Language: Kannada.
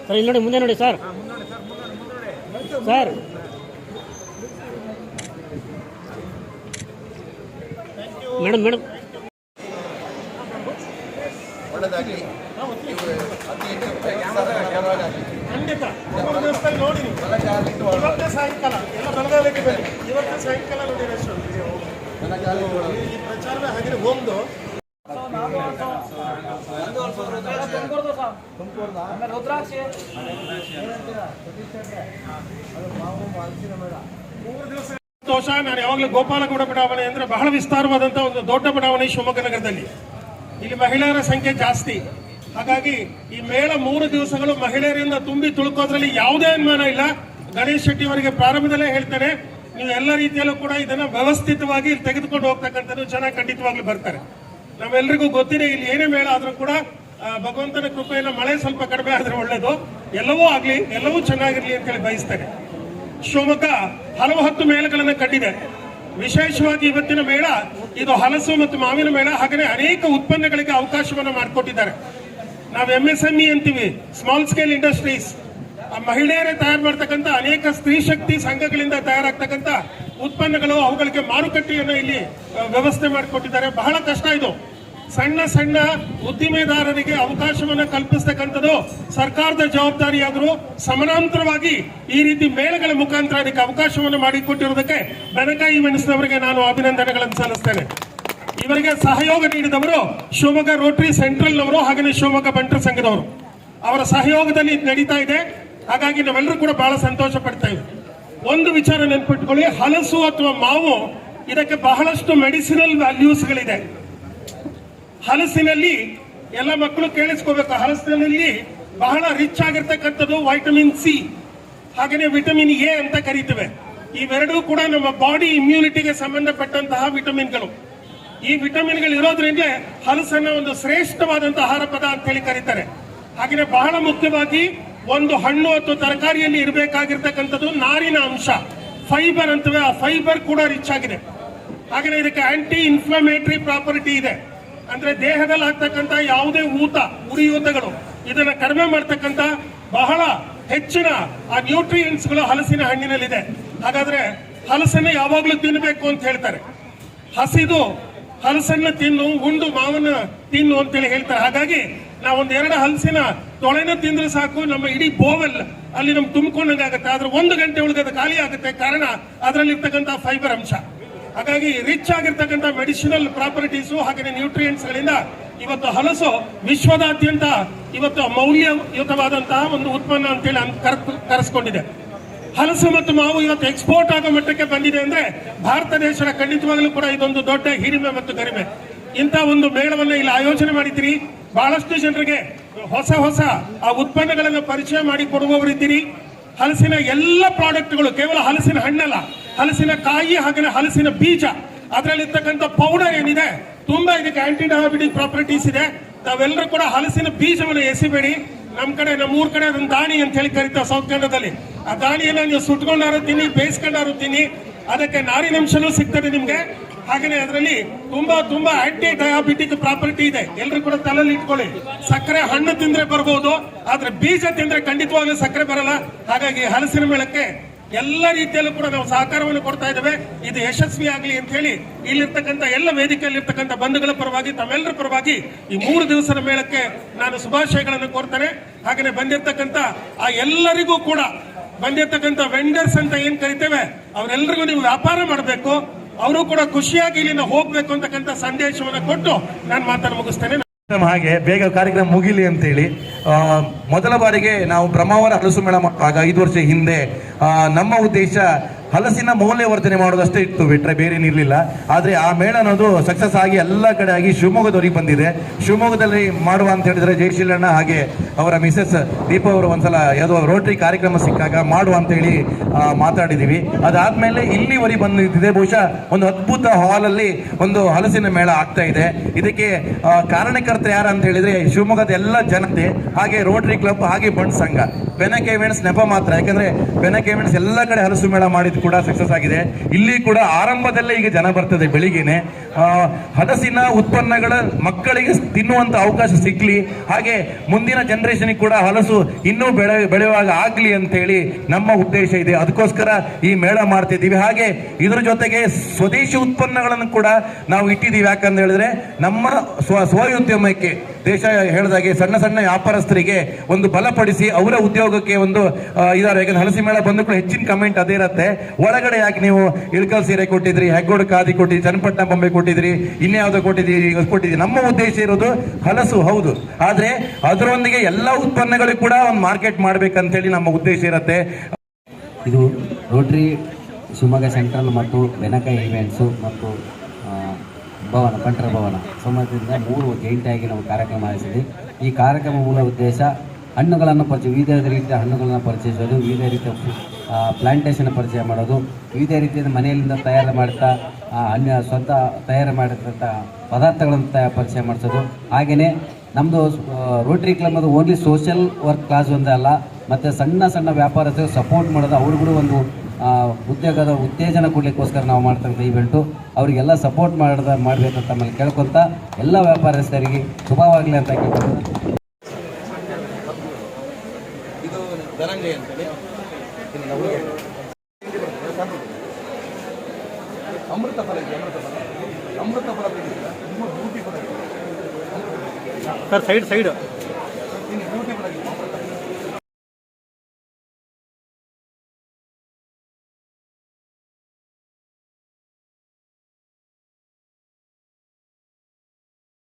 ಸರ್ ಇಲ್ಲಿ ನೋಡಿ, ಮುಂದೆ ನೋಡಿ ಸರ್. ಸರ್ ಮೇಡಮ್ ಮೇಡಮ್ ಒಳ್ಳೆದಾಗಲಿ. ಖಂಡಿತ 3 ದಿವಸದಲ್ಲಿ ನೋಡಿ. ಇವತ್ತೇ ಸಾಯಂಕಾಲ ಎಲ್ಲ ಬೆಳಗಾವಿಗೆ ಬನ್ನಿ. ಇವತ್ತೇ ಸಾಯಂಕಾಲ ನೋಡಿ ಈ ಪ್ರಚಾರವೇ ಹಾಗೆ ಒಂದು ಸಂತೋಷ. ನಾನು ಯಾವಾಗಲೂ ಗೋಪಾಲಗೌಡ ಬಡಾವಣೆ ಅಂದ್ರೆ ಬಹಳ ವಿಸ್ತಾರವಾದಂತಹ ಒಂದು ದೊಡ್ಡ ಬಡಾವಣೆ ಶಿವಮೊಗ್ಗ ನಗರದಲ್ಲಿ. ಇಲ್ಲಿ ಮಹಿಳೆಯರ ಸಂಖ್ಯೆ ಜಾಸ್ತಿ. ಹಾಗಾಗಿ ಈ ಮೇಳ 3 ದಿವಸಗಳು ಮಹಿಳೆಯರಿಂದ ತುಂಬಿ ತುಳುಕೋದ್ರಲ್ಲಿ ಯಾವುದೇ ಅನುಮಾನ ಇಲ್ಲ. ಗಣೇಶ್ ಶೆಟ್ಟಿ ಅವರಿಗೆ ಪ್ರಾರಂಭದಲ್ಲೇ ಹೇಳ್ತೇನೆ, ನೀವು ಎಲ್ಲ ರೀತಿಯಲ್ಲೂ ಕೂಡ ಇದನ್ನ ವ್ಯವಸ್ಥಿತವಾಗಿ ತೆಗೆದುಕೊಂಡು ಹೋಗ್ತಕ್ಕಂಥದ್ದು ಜನ ಖಂಡಿತವಾಗ್ಲೂ ಬರ್ತಾರೆ. ನಾವೆಲ್ಲರಿಗೂ ಗೊತ್ತಿದೆ, ಇಲ್ಲಿ ಏನೇ ಮೇಳ ಆದ್ರೂ ಕೂಡ ಭಗವಂತನ ಕೃಪೆಯಿಂದ ಮಳೆ ಸ್ವಲ್ಪ ಕಡಿಮೆ ಆದ್ರೆ ಒಳ್ಳೇದು. ಎಲ್ಲವೂ ಆಗ್ಲಿ, ಎಲ್ಲವೂ ಚೆನ್ನಾಗಿರ್ಲಿ ಅಂತ ಹೇಳಿ ಬಯಸ್ತೇನೆ. ಶಿವಮೊಗ್ಗ ಹಲವು 10 ಮೇಳಗಳನ್ನು ಕಂಡಿದೆ. ವಿಶೇಷವಾಗಿ ಇವತ್ತಿನ ಮೇಳ ಇದು ಹಲಸು ಮತ್ತು ಮಾವಿನ ಮೇಳ. ಹಾಗೆಯೇ ಅನೇಕ ಉತ್ಪನ್ನಗಳಿಗೆ ಅವಕಾಶವನ್ನು ಮಾಡಿಕೊಟ್ಟಿದ್ದಾರೆ. ನಾವು MSME ಅಂತೀವಿ, ಸ್ಮಾಲ್ ಸ್ಕೇಲ್ ಇಂಡಸ್ಟ್ರೀಸ್. ಮಹಿಳೆಯರೇ ತಯಾರು ಮಾಡ್ತಕ್ಕಂಥ ಅನೇಕ ಸ್ತ್ರೀ ಶಕ್ತಿ ಸಂಘಗಳಿಂದ ತಯಾರಾಗ್ತಕ್ಕಂಥ ಉತ್ಪನ್ನಗಳು, ಅವುಗಳಿಗೆ ಮಾರುಕಟ್ಟೆಯನ್ನು ಇಲ್ಲಿ ವ್ಯವಸ್ಥೆ ಮಾಡಿಕೊಟ್ಟಿದ್ದಾರೆ. ಬಹಳ ಕಷ್ಟ ಇದು. ಸಣ್ಣ ಸಣ್ಣ ಉದ್ದಿಮೆದಾರರಿಗೆ ಅವಕಾಶವನ್ನು ಕಲ್ಪಿಸ್ತಕ್ಕಂಥದ್ದು ಸರ್ಕಾರದ ಜವಾಬ್ದಾರಿಯಾದರೂ ಸಮಾನಾಂತರವಾಗಿ ಈ ರೀತಿ ಮೇಳಗಳ ಮುಖಾಂತರ ಅದಕ್ಕೆ ಅವಕಾಶವನ್ನು ಮಾಡಿಕೊಟ್ಟಿರುವುದಕ್ಕೆ ಬೆನಕಾಯಿ ಮೆಣಸಿನವರಿಗೆ ನಾನು ಅಭಿನಂದನೆಗಳನ್ನು ಸಲ್ಲಿಸ್ತೇನೆ. ಇವರಿಗೆ ಸಹಯೋಗ ನೀಡಿದವರು ಶಿವಮೊಗ್ಗ ರೋಟರಿ ಸೆಂಟ್ರಲ್ನವರು, ಹಾಗೆಯೇ ಶಿವಮೊಗ್ಗ ಬಂಟರ ಸಂಘದವರು. ಅವರ ಸಹಯೋಗದಲ್ಲಿ ಇದು ನಡೀತಾ ಇದೆ. ಹಾಗಾಗಿ ನಾವೆಲ್ಲರೂ ಕೂಡ ಬಹಳ ಸಂತೋಷ ಪಡ್ತಾ ಇದ್ದೀವಿ. ಒಂದು ವಿಚಾರ ನೆನ್ಪಿಟ್ಕೊಳ್ಳಿ, ಹಲಸು ಅಥವಾ ಮಾವು ಇದಕ್ಕೆ ಬಹಳಷ್ಟು ಮೆಡಿಸಿನಲ್ ವ್ಯಾಲ್ಯೂಸ್ಗಳಿದೆ. ಹಲಸಿನಲ್ಲಿ ಎಲ್ಲ ಮಕ್ಕಳು ಕೇಳಿಸ್ಕೋಬೇಕು, ಹಲಸಿನಲ್ಲಿ ಬಹಳ ರಿಚ್ ಆಗಿರ್ತಕ್ಕಂಥದ್ದು ವೈಟಮಿನ್ ಸಿ, ಹಾಗೆಯೇ ವಿಟಮಿನ್ ಎ ಅಂತ ಕರೀತೇವೆ. ಇವೆರಡೂ ಕೂಡ ನಮ್ಮ ಬಾಡಿ ಇಮ್ಯುನಿಟಿಗೆ ಸಂಬಂಧಪಟ್ಟಂತಹ ವಿಟಮಿನ್ಗಳು. ಈ ವಿಟಮಿನ್ಗಳು ಇರೋದ್ರಿಂದ ಹಲಸನ್ನ ಒಂದು ಶ್ರೇಷ್ಠವಾದಂತಹ ಆಹಾರ ಪದ ಅಂತ ಹೇಳಿ ಕರೀತಾರೆ. ಹಾಗೆಯೇ ಬಹಳ ಮುಖ್ಯವಾಗಿ ಒಂದು ಹಣ್ಣು ಅಥವಾ ತರಕಾರಿಯಲ್ಲಿ ಇರಬೇಕಾಗಿರ್ತಕ್ಕಂಥದ್ದು ನಾರಿನ ಅಂಶ, ಫೈಬರ್ ಅಂತವೆ. ಆ ಫೈಬರ್ ಕೂಡ ರಿಚ್ ಆಗಿದೆ. ಹಾಗೆಯೇ ಇದಕ್ಕೆ ಆಂಟಿ ಇನ್ಫ್ಲಮೇಟರಿ ಪ್ರಾಪರ್ಟಿ ಇದೆ. ಅಂದ್ರೆ ದೇಹದಲ್ಲಿ ಆಗ್ತಕ್ಕಂಥ ಯಾವುದೇ ಉರಿಯೂತಗಳು ಇದನ್ನ ಕಡಿಮೆ ಮಾಡ್ತಕ್ಕಂಥ ಬಹಳ ಹೆಚ್ಚಿನ ಆ ನ್ಯೂಟ್ರಿಯೆಂಟ್ಸ್ಗಳು ಹಲಸಿನ ಹಣ್ಣಿನಲ್ಲಿದೆ. ಹಾಗಾದ್ರೆ ಹಲಸನ್ನ ಯಾವಾಗ್ಲೂ ತಿನ್ನಬೇಕು ಅಂತ ಹೇಳ್ತಾರೆ. ಹಸಿದು ಹಲಸನ್ನ ತಿನ್ನು, ಉಂಡು ಮಾವನ್ನ ತಿನ್ನು ಅಂತೇಳಿ ಹೇಳ್ತಾರೆ. ಹಾಗಾಗಿ ನಾವೊಂದು 2 ಹಲಸಿನ ತೊಳೆನ ತಿಂದ್ರೆ ಸಾಕು, ನಮ್ಮ ಇಡೀ ಬೋವೆಲ್ ಅಲ್ಲಿ ನಮ್ಗೆ ತುಂಬಿಕೊಂಡಂಗಾಗುತ್ತೆ. ಆದ್ರೆ 1 ಗಂಟೆ ಒಳಗೆ ಅದು ಖಾಲಿ ಆಗುತ್ತೆ. ಕಾರಣ ಅದರಲ್ಲಿರ್ತಕ್ಕಂಥ ಫೈಬರ್ ಅಂಶ. ಹಾಗಾಗಿ ರಿಚ್ ಆಗಿರ್ತಕ್ಕಂಥ ಮೆಡಿಸಿನಲ್ ಪ್ರಾಪರ್ಟೀಸು ಹಾಗೆ ನ್ಯೂಟ್ರಿಯೆಂಟ್ಸ್ ಗಳಿಂದ ಇವತ್ತು ಹಲಸು ವಿಶ್ವದಾದ್ಯಂತ ಇವತ್ತು ಮೌಲ್ಯಯುತವಾದಂತಹ ಒಂದು ಉತ್ಪನ್ನ ಅಂತೇಳಿ ಕರೆಸ್ಕೊಂಡಿದೆ. ಹಲಸು ಮತ್ತು ಮಾವು ಇವತ್ತು ಎಕ್ಸ್ಪೋರ್ಟ್ ಆಗೋ ಮಟ್ಟಕ್ಕೆ ಬಂದಿದೆ ಅಂದ್ರೆ ಭಾರತ ದೇಶದ ಖಂಡಿತವಾಗಲೂ ಕೂಡ ಇದೊಂದು ದೊಡ್ಡ ಹಿರಿಮೆ ಮತ್ತು ಗರಿಮೆ. ಇಂಥ ಒಂದು ಮೇಳವನ್ನ ಇಲ್ಲಿ ಆಯೋಜನೆ ಮಾಡಿದ್ದೀರಿ. ಬಹಳಷ್ಟು ಜನರಿಗೆ ಹೊಸ ಹೊಸ ಆ ಉತ್ಪನ್ನಗಳನ್ನು ಪರಿಚಯ ಮಾಡಿ ಕೊಡುವವರಿದ್ದೀರಿ. ಹಲಸಿನ ಎಲ್ಲ ಪ್ರಾಡಕ್ಟ್ಗಳು, ಕೇವಲ ಹಲಸಿನ ಹಣ್ಣಲ್ಲ, ಹಲಸಿನ ಕಾಯಿ ಹಾಗೆ ಹಲಸಿನ ಬೀಜ, ಅದರಲ್ಲಿರ್ತಕ್ಕಂಥ ಪೌಡರ್ ಏನಿದೆ ತುಂಬಾ ಇದಕ್ಕೆ ಆಂಟಿ ಡಯಾಬಿಟಿಕ್ ಪ್ರಾಪರ್ಟೀಸ್ ಇದೆ. ತಾವೆಲ್ಲರೂ ಕೂಡ ಹಲಸಿನ ಬೀಜವನ್ನು ಎಸಿಬೇಡಿ. ನಮ್ಮೂರ್ ಕಡೆ ಅದನ್ನ ದಾಣಿ ಅಂತ ಹೇಳಿ ಕರೀತಾರೆ ಸೌತ್ ಕನ್ನಡದಲ್ಲಿ. ಆ ದಾಣಿಯನ್ನ ನೀವು ಸುಟ್ಕೊಂಡಾರು ತಿನ್ನಿ, ಬೇಯಿಸ್ಕೊಂಡಾರು ತಿನ್ನಿ, ಅದಕ್ಕೆ ನಾರಿನಂಶನೂ ಸಿಗ್ತದೆ ನಿಮ್ಗೆ. ಹಾಗೆಯೇ ಅದರಲ್ಲಿ ತುಂಬಾ ಆಂಟಿ ಡಯಾಬಿಟಿಕ್ ಪ್ರಾಪರ್ಟಿ ಇದೆ. ಎಲ್ಲರೂ ಕೂಡ ತಲೆಯಲ್ಲಿ ಇಟ್ಕೊಳ್ಳಿ. ಸಕ್ಕರೆ ಹಣ್ಣು ತಿಂದ್ರೆ ಬರ್ಬೋದು, ಆದ್ರೆ ಬೀಜ ತಿಂದ್ರೆ ಖಂಡಿತವಾಗ್ಲೂ ಸಕ್ಕರೆ ಬರಲ್ಲ. ಹಾಗಾಗಿ ಹಲಸಿನ ಮೇಳಕ್ಕೆ ಎಲ್ಲ ರೀತಿಯಲ್ಲೂ ಕೂಡ ನಾವು ಸಹಕಾರವನ್ನು ಕೊಡ್ತಾ ಇದ್ದೇವೆ. ಇದು ಯಶಸ್ವಿ ಆಗಲಿ ಅಂತ ಹೇಳಿ ಇಲ್ಲಿರ್ತಕ್ಕಂಥ ಎಲ್ಲ ವೇದಿಕೆಯಲ್ಲಿ ಇರ್ತಕ್ಕಂಥ ಬಂಧುಗಳ ಪರವಾಗಿ, ತಮ್ಮೆಲ್ಲರ ಪರವಾಗಿ ಈ 3 ದಿವಸದ ಮೇಳಕ್ಕೆ ನಾನು ಶುಭಾಶಯಗಳನ್ನು ಕೋರ್ತೇನೆ. ಹಾಗೆಯೇ ಬಂದಿರ್ತಕ್ಕಂಥ ಆ ಎಲ್ಲರಿಗೂ ಕೂಡ, ಬಂದಿರ್ತಕ್ಕಂಥ ವೆಂಡರ್ಸ್ ಅಂತ ಏನ್ ಕರಿತೇವೆ, ಅವರೆಲ್ಲರಿಗೂ ನೀವು ವ್ಯಾಪಾರ ಮಾಡಬೇಕು, ಅವರು ಕೂಡ ಖುಷಿಯಾಗಿ ಇಲ್ಲಿಂದ ಹೋಗ್ಬೇಕು ಅಂತಕ್ಕಂಥ ಸಂದೇಶವನ್ನು ಕೊಟ್ಟು ನಾನು ಮಾತನ್ನು ಮುಗಿಸ್ತೇನೆ. ಹಾಗೆ ಬೇಗ ಕಾರ್ಯಕ್ರಮ ಮುಗಿಲಿ ಅಂತೇಳಿ ಮೊದಲ ಬಾರಿಗೆ ನಾವು ಬ್ರಹ್ಮಾವರ ಹಲಸು ಮೇಳ ಮಾಡುವಾಗ 5 ವರ್ಷ ಹಿಂದೆ ನಮ್ಮ ಉದ್ದೇಶ ಹಲಸಿನ ಮೌಲ್ಯವರ್ಧನೆ ಮಾಡೋದಷ್ಟೇ ಇತ್ತು, ಬಿಟ್ರೆ ಬೇರೆ ಏನಿರಲಿಲ್ಲ. ಆದರೆ ಆ ಮೇಳ ಅನ್ನೋದು ಸಕ್ಸಸ್ ಆಗಿ ಎಲ್ಲ ಕಡೆ ಆಗಿ ಶಿವಮೊಗ್ಗದವರಿಗೆ ಬಂದಿದೆ. ಶಿವಮೊಗ್ಗದಲ್ಲಿ ಮಾಡುವ ಅಂತ ಹೇಳಿದ್ರೆ ಜಯಶೀಲಣ್ಣ ಹಾಗೆ ಅವರ ಮಿಸಸ್ ದೀಪ ಅವರು ಒಂದ್ಸಲ ಯಾವುದೋ ರೋಟರಿ ಕಾರ್ಯಕ್ರಮ ಸಿಕ್ಕಾಗ ಮಾಡುವ ಅಂತೇಳಿ ಮಾತಾಡಿದ್ದೀವಿ. ಅದಾದ್ಮೇಲೆ ಇಲ್ಲಿವರೆಗೆ ಬಂದಿದೆ. ಬಹುಶಃ ಒಂದು ಅದ್ಭುತ ಹಾಲಲ್ಲಿ ಒಂದು ಹಲಸಿನ ಮೇಳ ಆಗ್ತಾ ಇದೆ. ಇದಕ್ಕೆ ಕಾರಣಕರ್ತ ಯಾರು ಅಂತ ಹೇಳಿದ್ರೆ ಶಿವಮೊಗ್ಗದ ಎಲ್ಲ ಜನತೆ, ಹಾಗೆ ರೋಟರಿ ಕ್ಲಬ್, ಹಾಗೆ ಬಂಡ್ ಸಂಘ. ಬೆನಕ್ ಇವೆಂಟ್ಸ್ ನೆಪ ಮಾತ್ರ, ಯಾಕಂದ್ರೆ ಬೆನಕ್ ಇವೆಂಟ್ಸ್ ಎಲ್ಲ ಕಡೆ ಹಲಸು ಮೇಳ ಮಾಡಿದ್ವಿ. ಇದು ಕೂಡ ಸಕ್ಸಸ್ ಆಗಿದೆ. ಇಲ್ಲಿ ಕೂಡ ಆರಂಭದಲ್ಲೇ ಈಗ ಜನ ಬರ್ತದೆ ಬೆಳಿಗ್ಗೆನೆ. ಹಲಸಿನ ಉತ್ಪನ್ನಗಳ ಮಕ್ಕಳಿಗೆ ತಿನ್ನುವಂತ ಅವಕಾಶ ಸಿಗ್ಲಿ, ಹಾಗೆ ಮುಂದಿನ ಜನರೇಷನ್ ಕೂಡ ಹಲಸು ಇನ್ನೂ ಬೆಳೆಯುವಾಗ ಆಗ್ಲಿ ಅಂತ ಹೇಳಿ ನಮ್ಮ ಉದ್ದೇಶ ಇದೆ. ಅದಕ್ಕೋಸ್ಕರ ಈ ಮೇಳ ಮಾಡ್ತಿದ್ದೀವಿ. ಹಾಗೆ ಇದ್ರ ಜೊತೆಗೆ ಸ್ವದೇಶಿ ಉತ್ಪನ್ನಗಳನ್ನು ಕೂಡ ನಾವು ಇಟ್ಟಿದ್ದೀವಿ. ಯಾಕಂತ ಹೇಳಿದ್ರೆ ನಮ್ಮ ಸ್ವಉದ್ಯಮಕ್ಕೆ ದೇಶ ಹೇಳಿದಾಗೆ ಸಣ್ಣ ಸಣ್ಣ ವ್ಯಾಪಾರಸ್ಥರಿಗೆ ಒಂದು ಬಲಪಡಿಸಿ ಅವರ ಉದ್ಯೋಗಕ್ಕೆ ಒಂದು ಇದಾರೆ. ಯಾಕಂದ್ರೆ ಹಲಸಿ ಮೇಳ ಬಂದ ಕೂಡ ಹೆಚ್ಚಿನ ಕಮೆಂಟ್ ಅದೇ ಇರುತ್ತೆ, ಒಳಗಡೆ ಯಾಕೆ ನೀವು ಇಳಕಲ್ ಸೀರೆ ಕೊಟ್ಟಿದ್ರಿ, ಹೆಗ್ಗೋಡು ಖಾದಿ ಕೊಟ್ಟಿದ್ರಿ, ಚನ್ನಪಟ್ಟಣ ಬೊಂಬೆ ಕೊಟ್ಟಿದ್ರಿ, ಇನ್ಯಾವುದೋ ಕೊಟ್ಟಿದ್ದೀರಿ. ನಮ್ಮ ಉದ್ದೇಶ ಇರೋದು ಹಲಸು ಹೌದು, ಆದ್ರೆ ಅದರೊಂದಿಗೆ ಎಲ್ಲ ಉತ್ಪನ್ನಗಳಿಗೂ ಕೂಡ ಒಂದು ಮಾರ್ಕೆಟ್ ಮಾಡ್ಬೇಕಂತ ಹೇಳಿ ನಮ್ಮ ಉದ್ದೇಶ ಇರುತ್ತೆ. ಇದು ರೋಟರಿ ಶಿವಮೊಗ್ಗ ಸೆಂಟ್ರಲ್ ಮತ್ತು ಬೆನಕ ಈವೆಂಟ್ಸು ಮತ್ತು ಭವನ ಬಂಟರ ಭವನ ಸಮಾಜದಿಂದ 3 ಜಂಟಿಯಾಗಿ ನಾವು ಕಾರ್ಯಕ್ರಮ ಆಯೋಜಿಸಿದ್ವಿ. ಈ ಕಾರ್ಯಕ್ರಮ ಮೂಲ ಉದ್ದೇಶ ಹಣ್ಣುಗಳನ್ನು ವಿವಿಧ ರೀತಿಯ ಹಣ್ಣುಗಳನ್ನು ಪರಿಚಯಿಸೋದು, ವಿವಿಧ ರೀತಿಯ ಪ್ಲಾಂಟೇಶನ್ ಪರಿಚಯ ಮಾಡೋದು, ವಿವಿಧ ರೀತಿಯ ಮನೆಯಲ್ಲಿಂದ ತಯಾರು ಮಾಡ್ತಾ ಸ್ವಂತ ತಯಾರು ಮಾಡಿದಂಥ ಪದಾರ್ಥಗಳನ್ನು ಪರಿಚಯ ಮಾಡಿಸೋದು. ಹಾಗೆಯೇ ನಮ್ಮದು ರೋಟರಿ ಕ್ಲಬ್ ಅದು ಓನ್ಲಿ ಸೋಷಿಯಲ್ ವರ್ಕ್ ಕ್ಲಾಸ್ ಒಂದೇ ಅಲ್ಲ, ಮತ್ತು ಸಣ್ಣ ಸಣ್ಣ ವ್ಯಾಪಾರಸ್ಥರು ಸಪೋರ್ಟ್ ಮಾಡೋದು, ಅವ್ರಿಗೂ ಒಂದು ಉದ್ಯೋಗದ ಉತ್ತೇಜನ ಕೊಡಲಿಕ್ಕೋಸ್ಕರ ನಾವು ಮಾಡ್ತಕ್ಕಂಥ ಈವೆಂಟು. ಅವರಿಗೆಲ್ಲ ಸಪೋರ್ಟ್ ಮಾಡಬೇಕಂತ ಆಮೇಲೆ ಕೇಳ್ಕೊತ ಎಲ್ಲ ವ್ಯಾಪಾರಸ್ಥರಿಗೆ ಶುಭವಾಗಲಿ ಅಂತ ಕೇಳ್ಕೊಳ್ತೀನಿ. ಇದು ಧನಂಜಯ ಅಂತೇಳಿ ಅಮೃತ ಫಲ ಸರ್ ಸೈಡ್